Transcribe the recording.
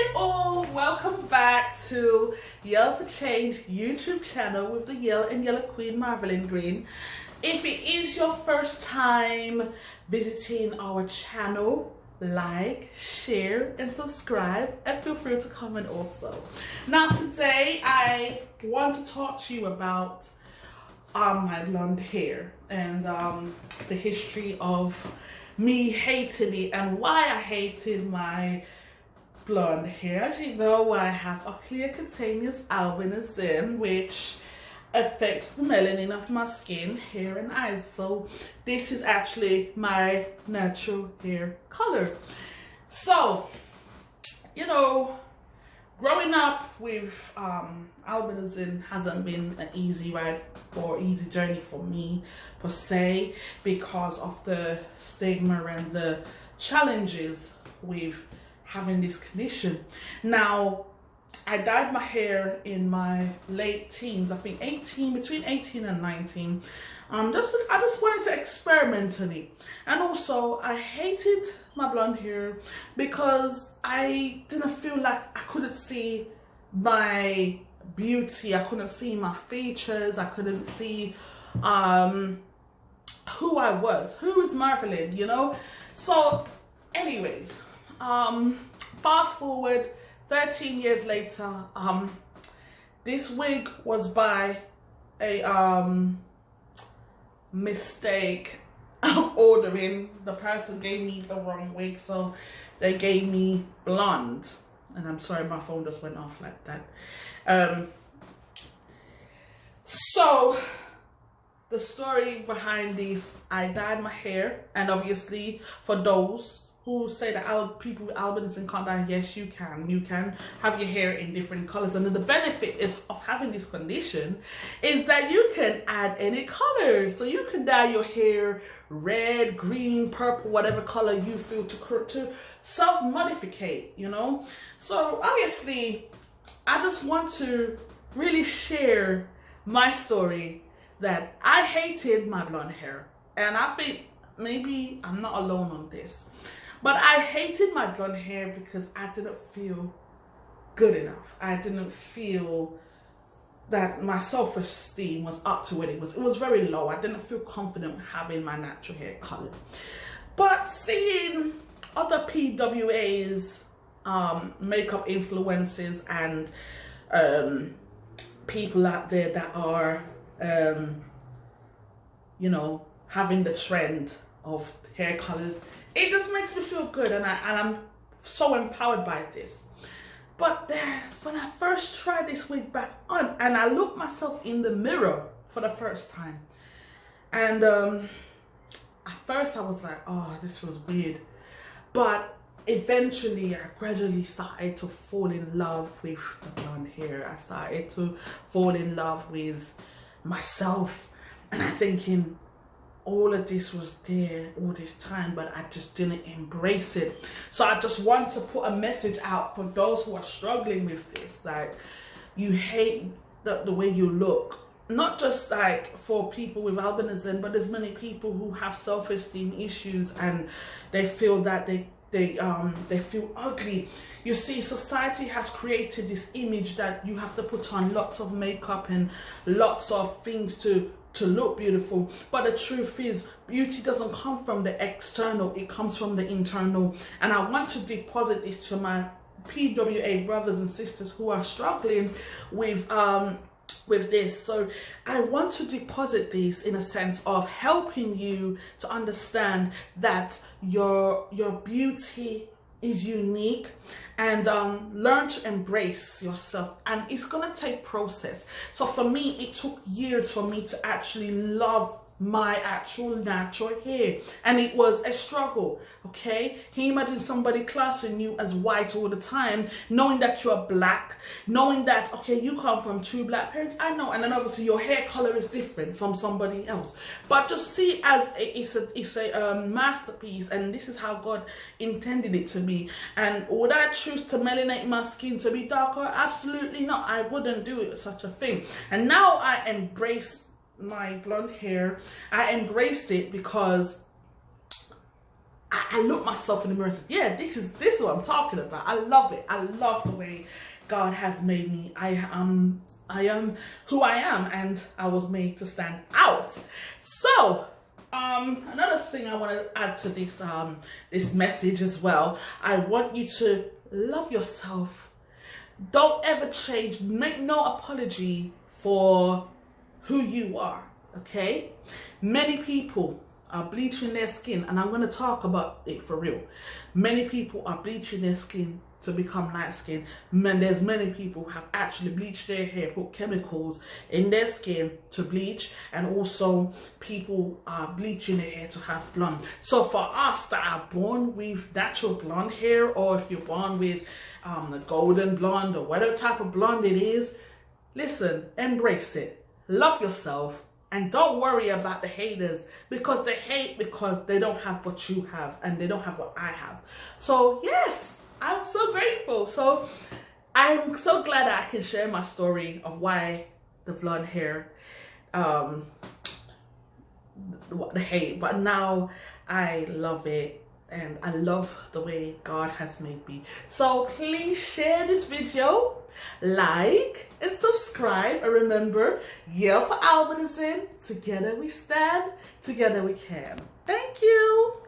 Hi all, welcome back to Yell for Change YouTube channel with the Yell and Yellow Queen Marvelyn Green. If it is your first time visiting our channel, like, share and subscribe, and feel free to comment also. Now today I want to talk to you about my blonde hair and the history of me hating it and why I hated my blonde hair. As you know, I have ocular cutaneous albinism, which affects the melanin of my skin, hair and eyes. So this is actually my natural hair color. So, you know, growing up with albinism hasn't been an easy ride or easy journey for me per se, because of the stigma and the challenges with having this condition. Now, I dyed my hair in my late teens, I think between 18 and 19. I just wanted to experiment on it. And also I hated my blonde hair because I didn't feel like I couldn't see my beauty. I couldn't see my features. I couldn't see who I was. Who is Marvelyn, you know? So anyways, fast forward 13 years later, this wig was by a mistake of ordering. The person gave me the wrong wig, so they gave me blonde. And I'm sorry, my phone just went off like that. So the story behind this, I dyed my hair, and obviously for those who say that people with albinism can't dye, yes you can. You can have your hair in different colors, and the benefit of having this condition is that you can add any color. So you can dye your hair red, green, purple, whatever color you feel to self-modificate, you know. So obviously I just want to really share my story that I hated my blonde hair, and I think maybe I'm not alone on this. But I hated my blonde hair because I didn't feel good enough. I didn't feel that my self-esteem was up to what it was. It was very low. I didn't feel confident having my natural hair color. But seeing other PWAs, makeup influencers, and people out there that are, you know, having the trend of hair colors, it just makes me feel good, and I'm so empowered by this. But then when I first tried this wig back on, and I looked myself in the mirror for the first time, and at first I was like, oh, this feels weird. But eventually I gradually started to fall in love with the blonde hair. I started to fall in love with myself, and I'm thinking, all of this was there all this time, but I just didn't embrace it. So I just want to put a message out for those who are struggling with this. Like, you hate the way you look. Not just like for people with albinism, but there's many people who have self-esteem issues, and they feel that they feel ugly. You see, society has created this image that you have to put on lots of makeup and lots of things to look beautiful. But the truth is, beauty doesn't come from the external, it comes from the internal. And I want to deposit this to my PWA brothers and sisters who are struggling with this. So I want to deposit this in a sense of helping you to understand that your beauty is unique, and learn to embrace yourself. And it's gonna take process. So for me, it took years for me to actually love my actual natural hair, and it was a struggle. Okay, can you imagine somebody classing you as white all the time, knowing that you're black, knowing that, okay, you come from two black parents, I know, and then obviously your hair color is different from somebody else, but just see as it's a masterpiece, and this is how God intended it to be. And would I choose to melanate my skin to be darker? Absolutely not. I wouldn't do such a thing. And now I embrace my blonde hair. I embraced it because I look myself in the mirror and said, yeah, this is what I'm talking about. I love it. I love the way God has made me. I am who I am, and I was made to stand out. So another thing I want to add to this this message as well, I want you to love yourself. Don't ever change. Make no apology for who you are. Okay, many people are bleaching their skin, and I'm going to talk about it for real. Many people are bleaching their skin to become light skin. Man, there's many people who have actually bleached their hair, put chemicals in their skin to bleach, and also people are bleaching their hair to have blonde. So for us that are born with natural blonde hair, or if you're born with the golden blonde or whatever type of blonde it is, listen, embrace it, love yourself, and don't worry about the haters, because they hate because they don't have what you have and they don't have what I have. So yes, I'm so grateful. So I'm so glad that I can share my story of why the blonde hair, the hate, but now I love it. And I love the way God has made me. So please share this video, like and subscribe, and remember, yell for albinism. Together we stand, together we can. Thank you.